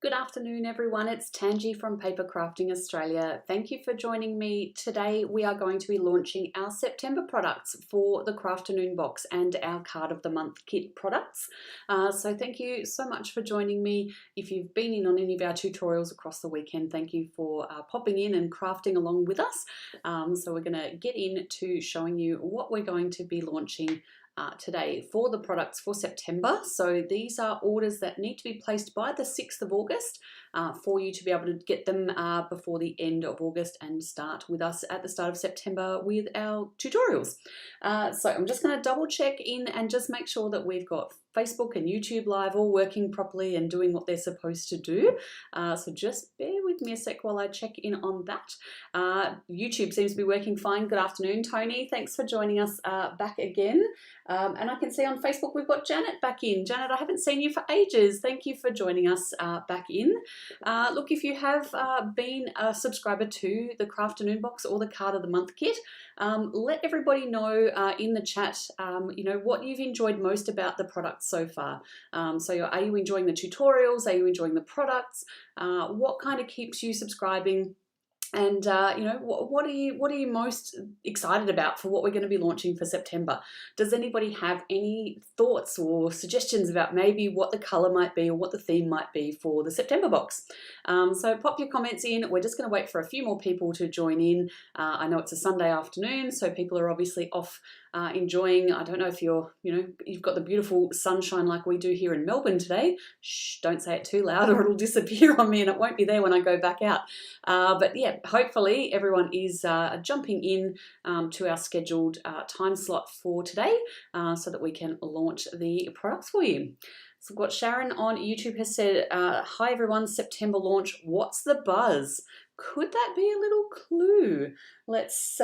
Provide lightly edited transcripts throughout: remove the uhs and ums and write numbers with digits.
Good afternoon, everyone. It's Tangi from Papercrafting Australia. Thank you for joining me. Today, we are going to be launching our September products for the Crafternoon box and our Card of the Month kit products. So thank you so much for joining me. If you've been in on any of our tutorials across the weekend, thank you for popping in and crafting along with us. So we're going to get into showing you what we're going to be launching today for the products for September. So these are orders that need to be placed by the 6th of August for you to be able to get them before the end of August and start with us at the start of September with our tutorials. So I'm just going to double check in and just make sure that we've got Facebook and YouTube Live all working properly and doing what they're supposed to do. So just bear with me a sec while I check in on that. YouTube seems to be working fine. Good afternoon, Tony. Thanks for joining us back again. And I can see on Facebook we've got Janet back in. Janet, I haven't seen you for ages. Thank you for joining us back in. Look, if you have been a subscriber to the Crafternoon box or the Card of the Month kit, let everybody know in the chat, what you've enjoyed most about the products so far. So are you enjoying the tutorials? Are you enjoying the products? What kind of keeps you subscribing? And what are you most excited about for what we're going to be launching for September? Does anybody have any thoughts or suggestions about maybe what the color might be or what the theme might be for the September box? So pop your comments in. We're just going to wait for a few more people to join in. I know it's a Sunday afternoon, so people are obviously off enjoying. I don't know if you've got the beautiful sunshine like we do here in Melbourne today. Shh, don't say it too loud or it'll disappear on me and it won't be there when I go back out. But yeah, hopefully everyone is jumping in to our scheduled time slot for today so that we can launch the products for you. So we've got Sharon on YouTube has said, hi everyone, September launch, what's the buzz? Could that be a little clue? Let's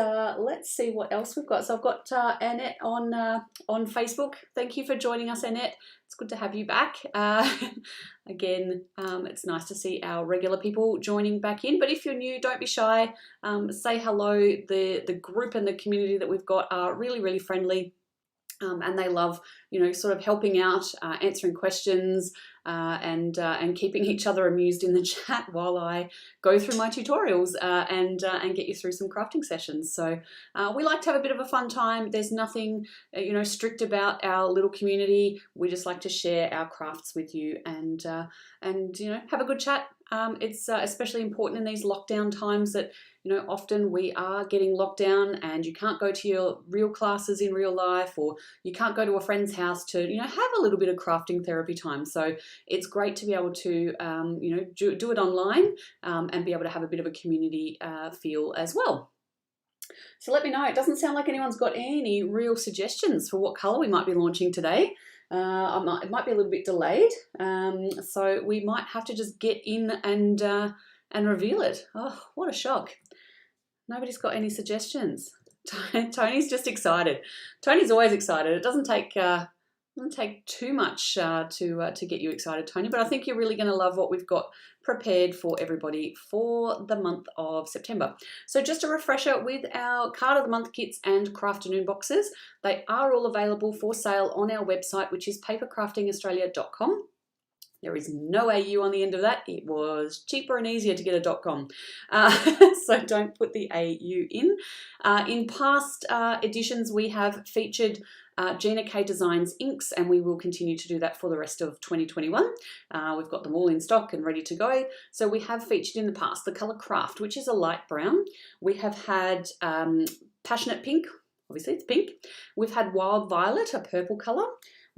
see what else we've got. So I've got Annette on Facebook. Thank you for joining us, Annette. It's good to have you back. Again, it's nice to see our regular people joining back in. But if you're new, don't be shy. Say hello. The group and the community that we've got are really, really friendly. And they love, sort of helping out, answering questions, and keeping each other amused in the chat while I go through my tutorials and get you through some crafting sessions. So we like to have a bit of a fun time. There's nothing, strict about our little community. We just like to share our crafts with you and have a good chat. It's especially important in these lockdown times that, often we are getting locked down and you can't go to your real classes in real life, or you can't go to a friend's house to, have a little bit of crafting therapy time. So it's great to be able to, do it online and be able to have a bit of a community feel as well. So let me know. It doesn't sound like anyone's got any real suggestions for what colour we might be launching today. It might be a little bit delayed, so we might have to just get in and reveal it. Oh, what a shock. Nobody's got any suggestions. Tony's just excited. Tony's always excited. It doesn't take too much to get you excited, Tony, but I think you're really going to love what we've got prepared for everybody for the month of September. So just a refresher with our Card of the Month kits and Crafternoon boxes, they are all available for sale on our website, which is papercraftingaustralia.com. There is no AU on the end of that. It was cheaper and easier to get a .com. So don't put the AU in. In past editions, we have featured Gina K Designs inks, and we will continue to do that for the rest of 2021. We've got them all in stock and ready to go. So we have featured in the past the colour Craft, which is a light brown. We have had Passionate Pink, obviously it's pink. We've had Wild Violet, a purple colour.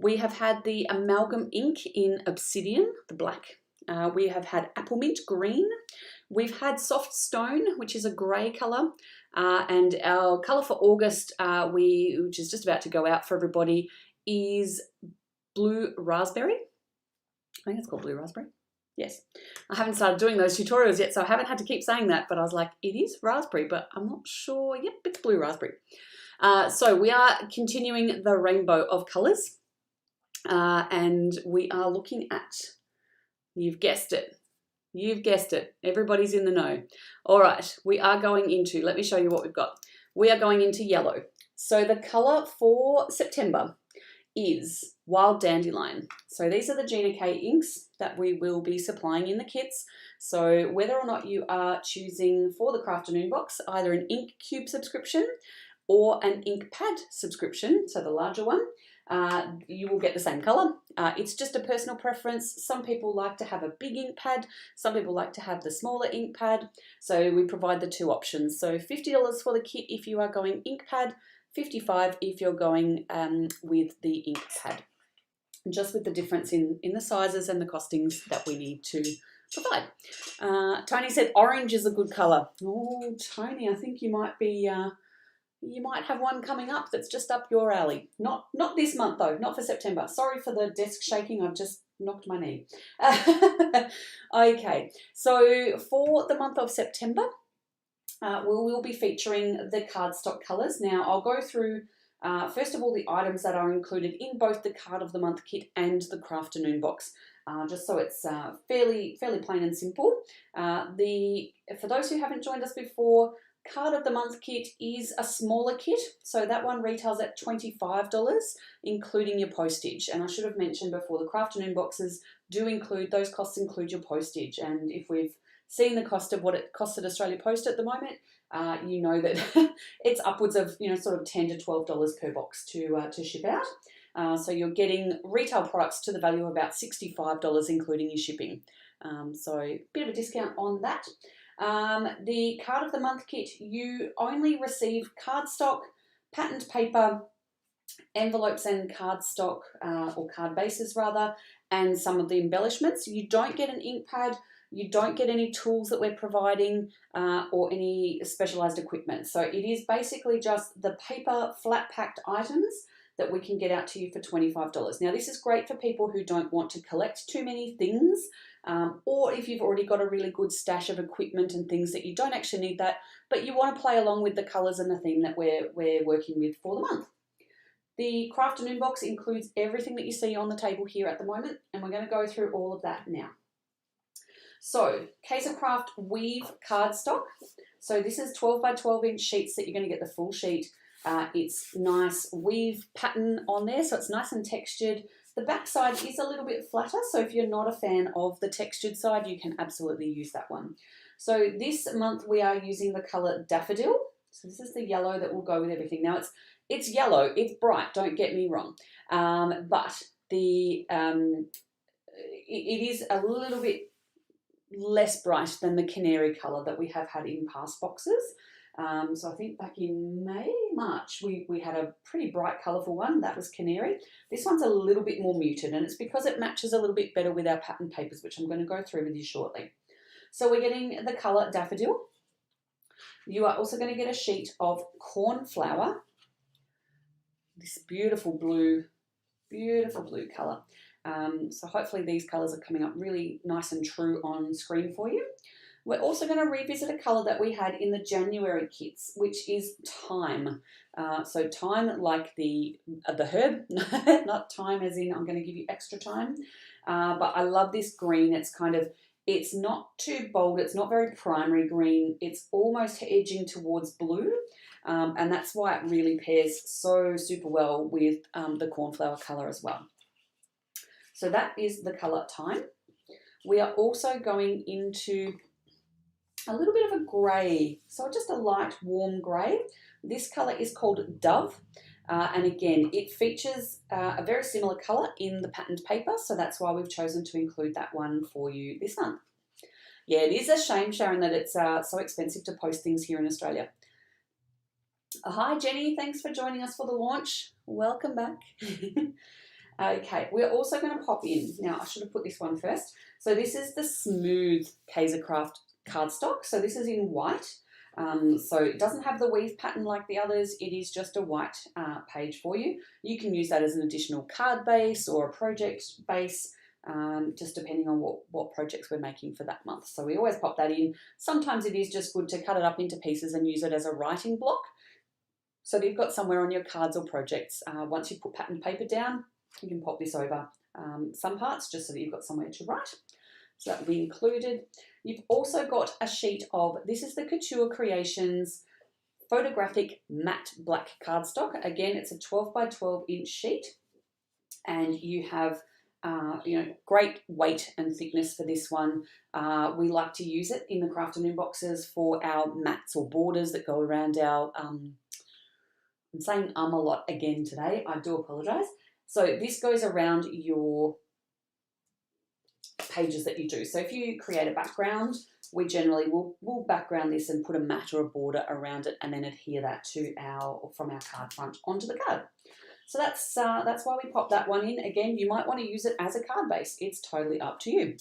We have had the Amalgam ink in Obsidian, the black. We have had Apple Mint green. We've had Soft Stone, which is a grey colour. And our colour for August, which is just about to go out for everybody, is Blue Raspberry. I think it's called Blue Raspberry. Yes. I haven't started doing those tutorials yet, so I haven't had to keep saying that, but I was like, it is raspberry, but I'm not sure. Yep, it's Blue Raspberry. So we are continuing the rainbow of colours. And we are looking at, you've guessed it, everybody's in the know. All right, we are going into, let me show you what we've got. We are going into yellow. So the colour for September is Wild Dandelion. So these are the Gina K inks that we will be supplying in the kits. So whether or not you are choosing for the Crafternoon box either an ink cube subscription or an ink pad subscription, so the larger one, you will get the same colour. It's just a personal preference. Some people like to have a big ink pad, some people like to have the smaller ink pad, so we provide the two options. So $50 for the kit if you are going ink pad, $55 if you're going with the ink pad. Just with the difference in the sizes and the costings that we need to provide. Tony said orange is a good colour. Oh, Tony, I think you might be... you might have one coming up that's just up your alley. Not this month though, not for September. Sorry for the desk shaking, I've just knocked my knee. Okay, so for the month of September, we will be featuring the cardstock colours. Now I'll go through first of all the items that are included in both the Card of the Month kit and the Crafternoon box, just so it's fairly plain and simple. For those who haven't joined us before, Card of the Month kit is a smaller kit, so that one retails at $25, including your postage. And I should have mentioned before, the Crafternoon boxes do include, those costs include your postage. And if we've seen the cost of what it costs at Australia Post at the moment, you know that it's upwards of sort of $10 to $12 per box to ship out. So you're getting retail products to the value of about $65, including your shipping. So a bit of a discount on that. The Card of the Month kit, you only receive cardstock, patterned paper, envelopes and cardstock, or card bases rather, and some of the embellishments. You don't get an ink pad, you don't get any tools that we're providing, or any specialised equipment. So it is basically just the paper flat packed items that we can get out to you for $25. Now this is great for people who don't want to collect too many things, or if you've already got a really good stash of equipment and things that you don't actually need that, but you want to play along with the colours and the theme that we're working with for the month. The Crafternoon box includes everything that you see on the table here at the moment, and we're going to go through all of that now. So, Craft Weave cardstock. So this is 12 by 12 inch sheets that you're going to get the full sheet. It's nice weave pattern on there, so it's nice and textured. The back side is a little bit flatter, so if you're not a fan of the textured side, you can absolutely use that one. So this month we are using the colour Daffodil. So this is the yellow that will go with everything. Now it's yellow, it's bright, don't get me wrong, but it is a little bit less bright than the canary colour that we have had in past boxes. So I think back in March, we had a pretty bright colourful one. That was canary. This one's a little bit more muted, and it's because it matches a little bit better with our pattern papers, which I'm going to go through with you shortly. So we're getting the colour Daffodil. You are also going to get a sheet of cornflower. This beautiful blue colour. So hopefully these colours are coming up really nice and true on screen for you. We're also going to revisit a colour that we had in the January kits, which is thyme. So thyme like the herb, not thyme as in I'm going to give you extra time. But I love this green. It's not too bold. It's not very primary green. It's almost edging towards blue. And that's why it really pairs so super well with the cornflower colour as well. So that is the colour thyme. We are also going into a little bit of a grey, so just a light warm grey. This colour is called Dove, and again it features a very similar colour in the patterned paper, so that's why we've chosen to include that one for you this month. Yeah, it is a shame, Sharon, that it's so expensive to post things here in Australia. Hi Jenny, thanks for joining us for the launch. Welcome back. Okay, we're also going to pop in, now I should have put this one first. So this is the smooth Papercraft cardstock. So this is in white. So it doesn't have the weave pattern like the others. It is just a white page for you. You can use that as an additional card base or a project base, just depending on what projects we're making for that month. So we always pop that in. Sometimes it is just good to cut it up into pieces and use it as a writing block. So that you've got somewhere on your cards or projects. Once you put patterned paper down, you can pop this over some parts just so that you've got somewhere to write. So that will be included. You've also got a sheet of, this is the Couture Creations Photographic Matte Black Cardstock. Again, it's a 12 by 12 inch sheet. and you have great weight and thickness for this one. We like to use it in the Crafternoon boxes for our mats or borders that go around our, I'm saying a lot again today, I do apologise. So this goes around your pages that you do. So if you create a background, we generally will background this and put a mat or a border around it and then adhere that to from our card front onto the card. So that's why we pop that one in. Again, you might want to use it as a card base. It's totally up to you.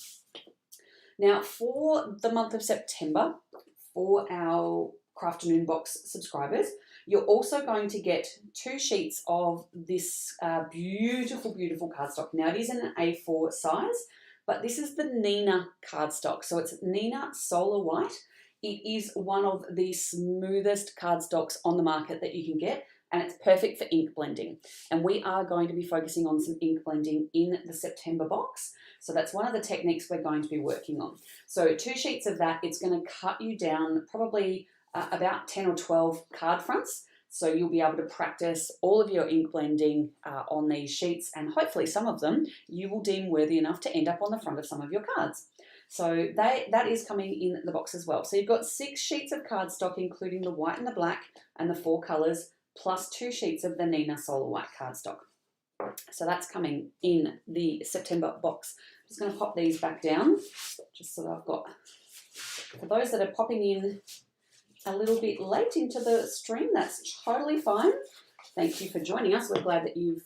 Now, for the month of September, for our Crafternoon box subscribers, you're also going to get 2 sheets of this beautiful, beautiful cardstock. Now, it is in an A4 size, but this is the Neenah Cardstock. So it's Neenah Solar White. It is one of the smoothest cardstocks on the market that you can get, and it's perfect for ink blending. And we are going to be focusing on some ink blending in the September box. So that's one of the techniques we're going to be working on. So 2 sheets of that, it's going to cut you down probably about 10 or 12 card fronts. So you'll be able to practice all of your ink blending on these sheets, and hopefully some of them you will deem worthy enough to end up on the front of some of your cards. So that is coming in the box as well. So you've got 6 sheets of cardstock, including the white and the black and the 4 colours, plus 2 sheets of the Neenah Solar White cardstock. So that's coming in the September box. I'm just going to pop these back down, just so that I've got, for those that are popping in a little bit late into the stream, that's totally fine. Thank you for joining us. We're glad that you've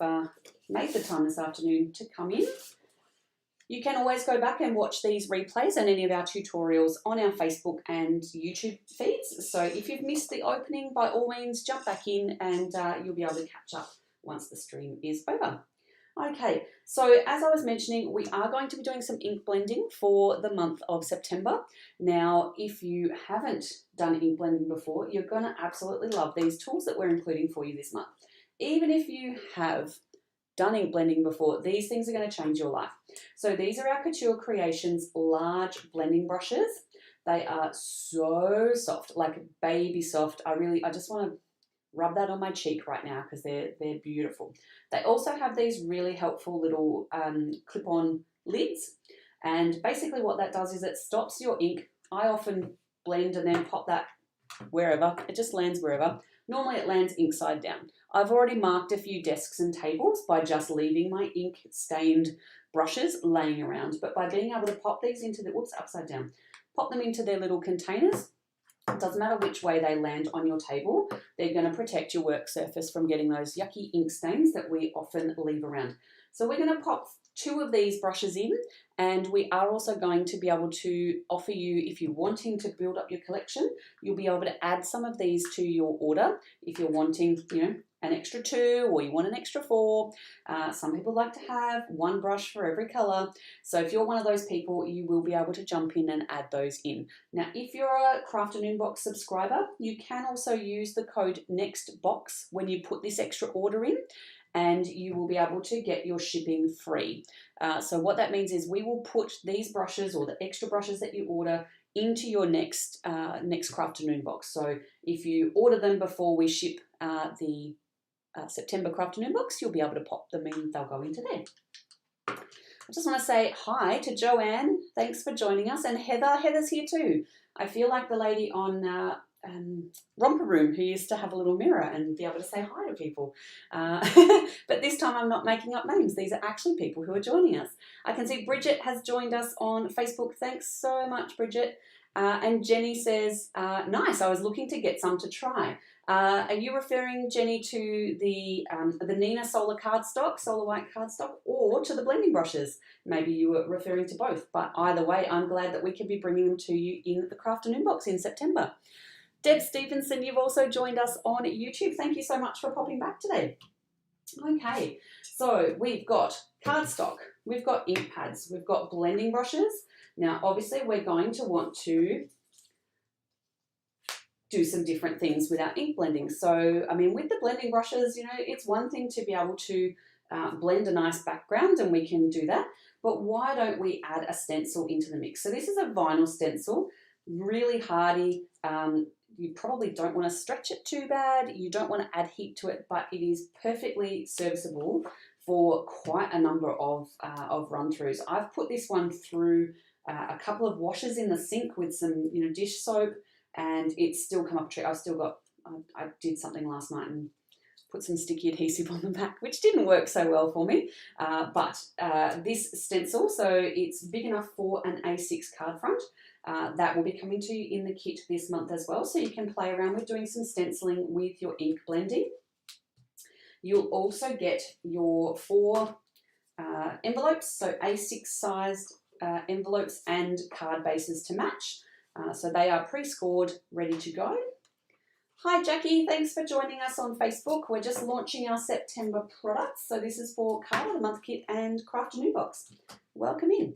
made the time this afternoon to come in. You can always go back and watch these replays and any of our tutorials on our Facebook and YouTube feeds. So if you've missed the opening, by all means, jump back in and you'll be able to catch up once the stream is over. Okay, so as I was mentioning, we are going to be doing some ink blending for the month of September. Now, if you haven't done ink blending before, you're going to absolutely love these tools that we're including for you this month. Even if you have done ink blending before, these things are going to change your life. So these are our Couture Creations large blending brushes. They are so soft, like baby soft. I just want to rub that on my cheek right now because they're beautiful. They also have these really helpful little clip-on lids, and basically what that does is it stops your ink. I often blend and then pop that wherever. It just lands wherever. Normally it lands ink side down. I've already marked a few desks and tables by just leaving my ink stained brushes laying around, but by being able to pop these into the, upside down, pop them into their little containers, it doesn't matter which way they land on your table, they're going to protect your work surface from getting those yucky ink stains that we often leave around. So we're going to pop 2 of these brushes in, and we are also going to be able to offer you, if you're wanting to build up your collection, you'll be able to add some of these to your order if you're wanting, an extra 2 or you want an extra 4. Some people like to have 1 brush for every colour. So if you're one of those people, you will be able to jump in and add those in. Now, if you're a Crafternoon box subscriber, you can also use the code NEXTBOX when you put this extra order in, and you will be able to get your shipping free. So what that means is we will put these brushes or the extra brushes that you order into your next Crafternoon box. So if you order them before we ship the September Crafternoon box, you'll be able to pop them in. They'll go into there. I just want to say hi to Joanne. Thanks for joining us. And Heather. Heather's here too. I feel like the lady on Romper Room who used to have a little mirror and be able to say hi to people. But this time I'm not making up names. These are actually people who are joining us. I can see Bridget has joined us on Facebook. Thanks so much, Bridget. And Jenny says, nice, I was looking to get some to try. Are you referring, Jenny, to the Neenah Solar Cardstock, Solar White Cardstock, or to the blending brushes? Maybe you were referring to both, but either way, I'm glad that we can be bringing them to you in the Crafternoon box in September. Deb Stevenson, you've also joined us on YouTube. Thank you so much for popping back today. Okay, so we've got cardstock, we've got ink pads, we've got blending brushes. Now, obviously, we're going to want to do some different things with our ink blending. So, I mean, with the blending brushes, it's one thing to be able to blend a nice background, and we can do that, but why don't we add a stencil into the mix? So this is a vinyl stencil, really hardy. You probably don't want to stretch it too bad. You don't want to add heat to it, but it is perfectly serviceable for quite a number of run-throughs. I've put this one through a couple of washes in the sink with some dish soap, and it's still come up a treat. I've still got, I did something last night and put some sticky adhesive on the back, which didn't work so well for me. But this stencil, so it's big enough for an A6 card front. That will be coming to you in the kit this month as well, so you can play around with doing some stenciling with your ink blending. You'll also get your 4 envelopes, so A6 sized envelopes and card bases to match. So they are pre-scored, ready to go. Hi Jackie, thanks for joining us on Facebook. We're just launching our September products. So this is for Card of the Month kit and Crafternoon box. Welcome in.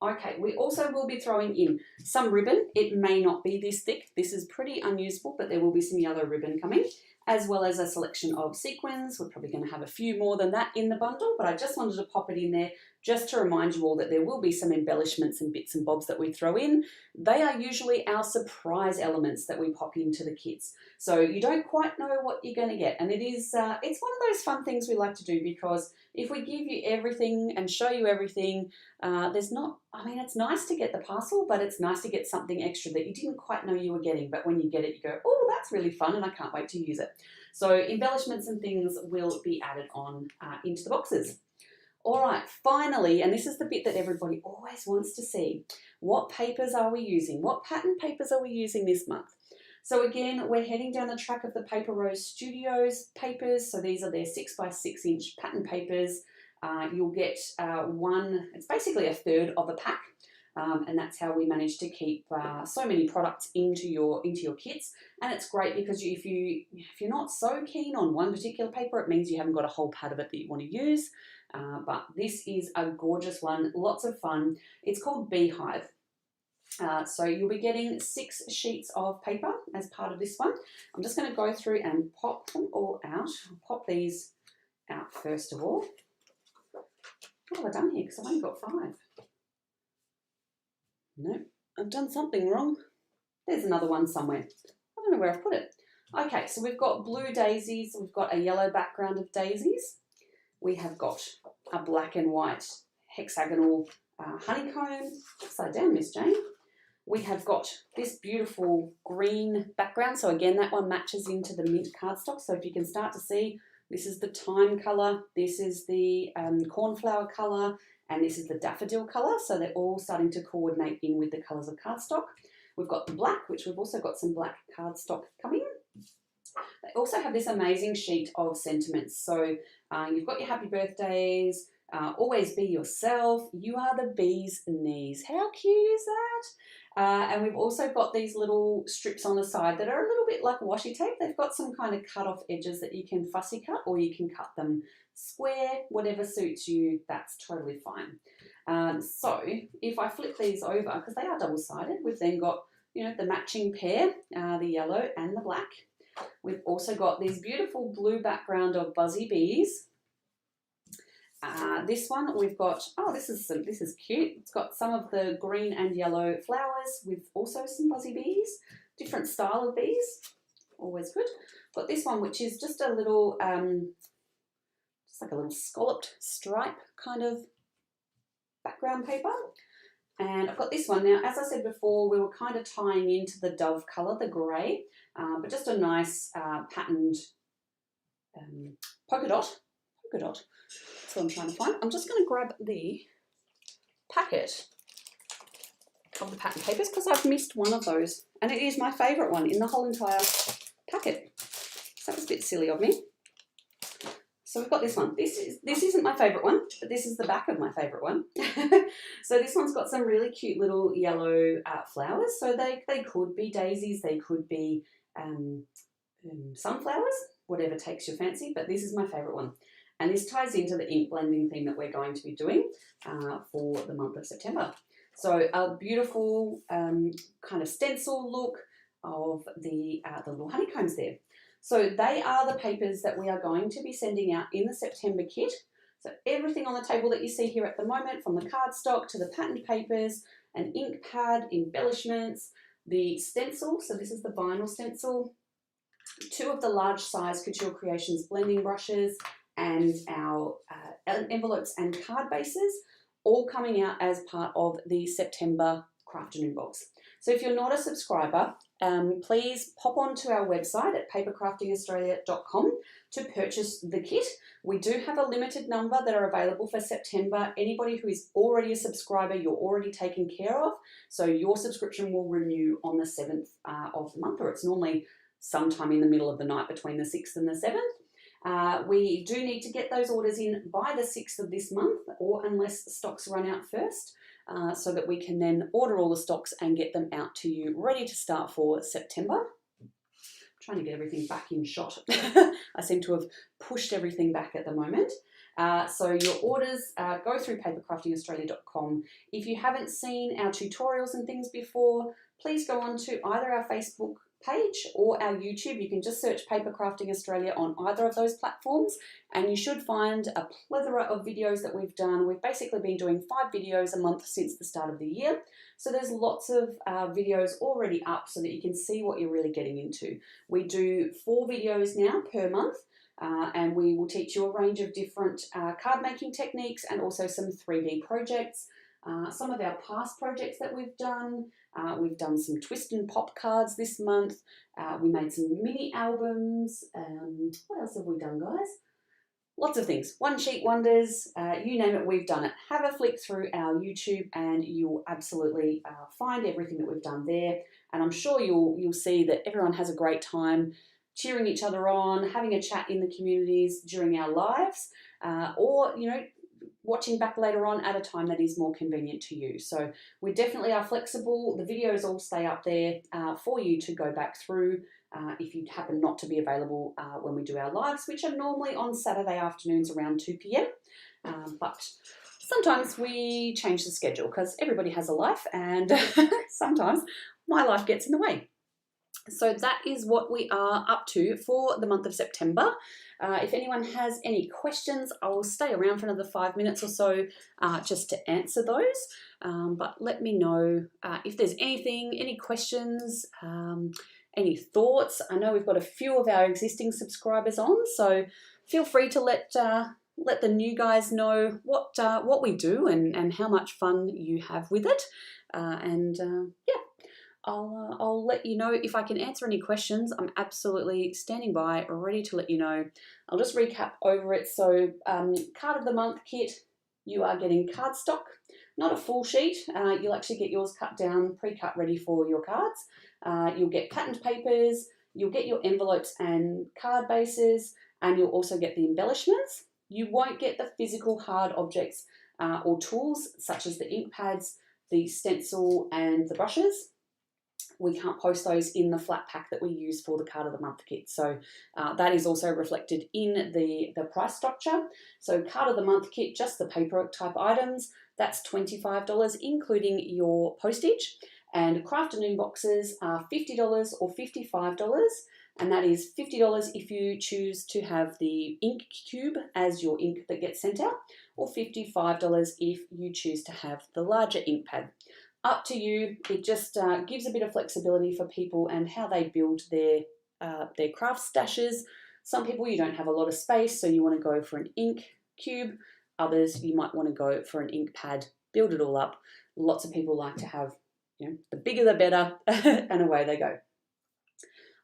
Okay, we also will be throwing in some ribbon. It may not be this thick. This is pretty unusable, but there will be some yellow ribbon coming, as well as a selection of sequins. We're probably going to have a few more than that in the bundle, but I just wanted to pop it in there just to remind you all that there will be some embellishments and bits and bobs that we throw in. They are usually our surprise elements that we pop into the kits. So you don't quite know what you're going to get. And it's one of those fun things we like to do, because if we give you everything and show you everything, it's nice to get the parcel, but it's nice to get something extra that you didn't quite know you were getting. But when you get it, you go, oh, that's really fun and I can't wait to use it. So embellishments and things will be added on into the boxes. All right, finally, and this is the bit that everybody always wants to see, what papers are we using? What pattern papers are we using this month? So again, we're heading down the track of the Paper Rose Studios papers. So these are their 6x6 inch pattern papers. You'll get one, it's basically a third of a pack. And that's how we manage to keep so many products into your kits. And it's great because if you're not so keen on one particular paper, it means you haven't got a whole pad of it that you want to use. But this is a gorgeous one, lots of fun. It's called Beehive. So you'll be getting 6 sheets of paper as part of this one. I'm just going to go through and pop them all out. I'll pop these out first of all. What have I done here? Because I've only got 5. No, I've done something wrong. There's another one somewhere. I don't know where I've put it. Okay, so we've got blue daisies. We've got a yellow background of daisies. We have got a black and white hexagonal honeycomb. Upside down, Miss Jane. We have got this beautiful green background. So again, that one matches into the mint cardstock. So if you can start to see, this is the thyme colour, this is the cornflower colour, and this is the daffodil colour. So they're all starting to coordinate in with the colours of cardstock. We've got the black, which we've also got some black cardstock coming. They also have this amazing sheet of sentiments. So you've got your happy birthdays, always be yourself, you are the bee's knees. How cute is that? And we've also got these little strips on the side that are a little bit like washi tape. They've got some kind of cut off edges that you can fussy cut, or you can cut them square, whatever suits you, that's totally fine. So if I flip these over, because they are double-sided, we've then got the matching pair, the yellow and the black. We've also got these beautiful blue background of buzzy bees. This one we've got, this is cute. It's got some of the green and yellow flowers with also some buzzy bees, different style of bees, always good. Got this one which is just a little, just like a little scalloped stripe kind of background paper. And I've got this one. Now, as I said before, we were kind of tying into the dove colour, the grey, but just a nice patterned polka dot. That's what I'm trying to find. I'm just going to grab the packet of the pattern papers because I've missed one of those, and it is my favourite one in the whole entire packet. So that was a bit silly of me. So we've got this one. This isn't my favourite one, but this is the back of my favourite one. So this one's got some really cute little yellow flowers. So they could be daisies, they could be sunflowers, whatever takes your fancy, but this is my favourite one. And this ties into the ink blending theme that we're going to be doing for the month of September. So a beautiful kind of stencil look of the little honeycombs there. So they are the papers that we are going to be sending out in the September kit. So everything on the table that you see here at the moment, from the cardstock to the patterned papers, an ink pad, embellishments, the stencil, so this is the vinyl stencil, 2 of the large size Couture Creations blending brushes, and our envelopes and card bases, all coming out as part of the September Crafternoon box. So if you're not a subscriber, please pop onto our website at papercraftingaustralia.com to purchase the kit. We do have a limited number that are available for September. Anybody who is already a subscriber, you're already taken care of. So your subscription will renew on the 7th of the month, or it's normally sometime in the middle of the night between the 6th and the 7th. We do need to get those orders in by the 6th of this month, or unless stocks run out first, so that we can then order all the stocks and get them out to you ready to start for September. I'm trying to get everything back in shot. I seem to have pushed everything back at the moment. So your orders go through papercraftingaustralia.com. If you haven't seen our tutorials and things before, please go on to either our Facebook page or our YouTube. You can just search Papercrafting Australia on either of those platforms, and you should find a plethora of videos that we've done. We've basically been doing 5 videos a month since the start of the year, so there's lots of videos already up so that you can see what you're really getting into. We do 4 videos now per month, and we will teach you a range of different card making techniques and also some 3D projects. Some of our past projects that we've done some twist and pop cards this month. We made some mini albums. What else have we done, guys? Lots of things. One sheet wonders, you name it, we've done it. Have a flick through our YouTube and you'll absolutely find everything that we've done there. And I'm sure you'll see that everyone has a great time cheering each other on, having a chat in the communities during our lives, or, you know, watching back later on at a time that is more convenient to you. So we definitely are flexible. The videos all stay up there for you to go back through if you happen not to be available when we do our lives, which are normally on Saturday afternoons around 2 p.m. But sometimes we change the schedule because everybody has a life, and sometimes my life gets in the way. So that is what we are up to for the month of September. If anyone has any questions, I'll stay around for another 5 minutes or so just to answer those. But let me know if there's anything, any questions, any thoughts. I know we've got a few of our existing subscribers on, so feel free to let the new guys know what we do and how much fun you have with it. Yeah. I'll let you know if I can answer any questions. I'm absolutely standing by, ready to let you know. I'll just recap over it. So card of the month kit, you are getting cardstock, not a full sheet. You'll actually get yours cut down, pre-cut, ready for your cards. You'll get patterned papers, you'll get your envelopes and card bases, and you'll also get the embellishments. You won't get the physical hard objects or tools such as the ink pads, the stencil and the brushes. We can't post those in the flat pack that we use for the card of the month kit. So that is also reflected in the price structure. So card of the month kit, just the paper type items, that's $25, including your postage. And Crafternoon boxes are $50 or $55. And that is $50 if you choose to have the ink cube as your ink that gets sent out, or $55 if you choose to have the larger ink pad. Up to you. It just gives a bit of flexibility for people and how they build their craft stashes. Some people, you don't have a lot of space, so you want to go for an ink cube. Others, you might want to go for an ink pad, build it all up. Lots of people like to have, you know, the bigger the better, and away they go.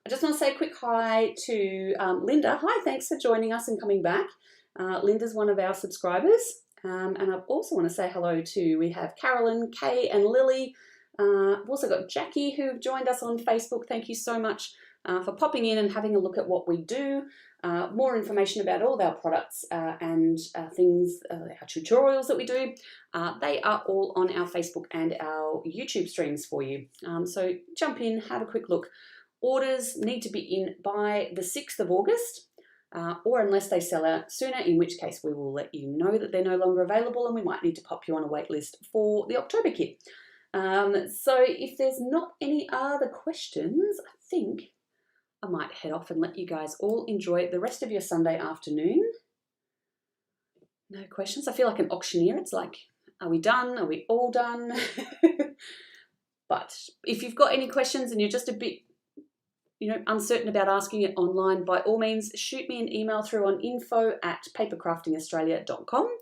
I just want to say a quick hi to Linda. Hi, thanks for joining us and coming back. Linda's one of our subscribers. And I also want to say hello to, we have Carolyn, Kay and Lily. We've also got Jackie who've joined us on Facebook. Thank you so much for popping in and having a look at what we do. More information about all of our products and things, our tutorials that we do, they are all on our Facebook and our YouTube streams for you. So jump in, have a quick look. Orders need to be in by the 6th of August. Or unless they sell out sooner, in which case we will let you know that they're no longer available and we might need to pop you on a wait list for the October kit. So if there's not any other questions, I think I might head off and let you guys all enjoy the rest of your Sunday afternoon. No questions. I feel like an auctioneer. It's like, are we done? Are we all done? But if you've got any questions and you're just a bit, uncertain about asking it online, by all means, shoot me an email through on info@papercraftingaustralia.com,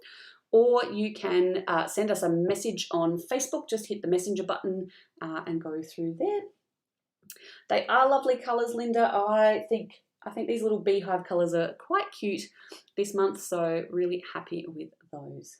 or you can send us a message on Facebook. Just hit the messenger button and go through there. They are lovely colours, Linda. I think these little beehive colours are quite cute this month, so really happy with those.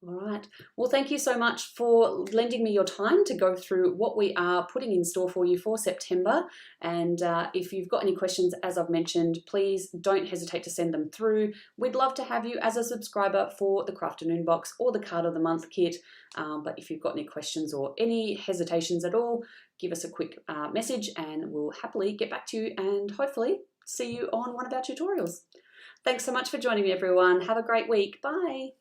All right. Well, thank you so much for lending me your time to go through what we are putting in store for you for September. And if you've got any questions, as I've mentioned, please don't hesitate to send them through. We'd love to have you as a subscriber for the Crafternoon box or the Card of the Month kit. But if you've got any questions or any hesitations at all, give us a quick message and we'll happily get back to you and hopefully see you on one of our tutorials. Thanks so much for joining me, everyone. Have a great week. Bye.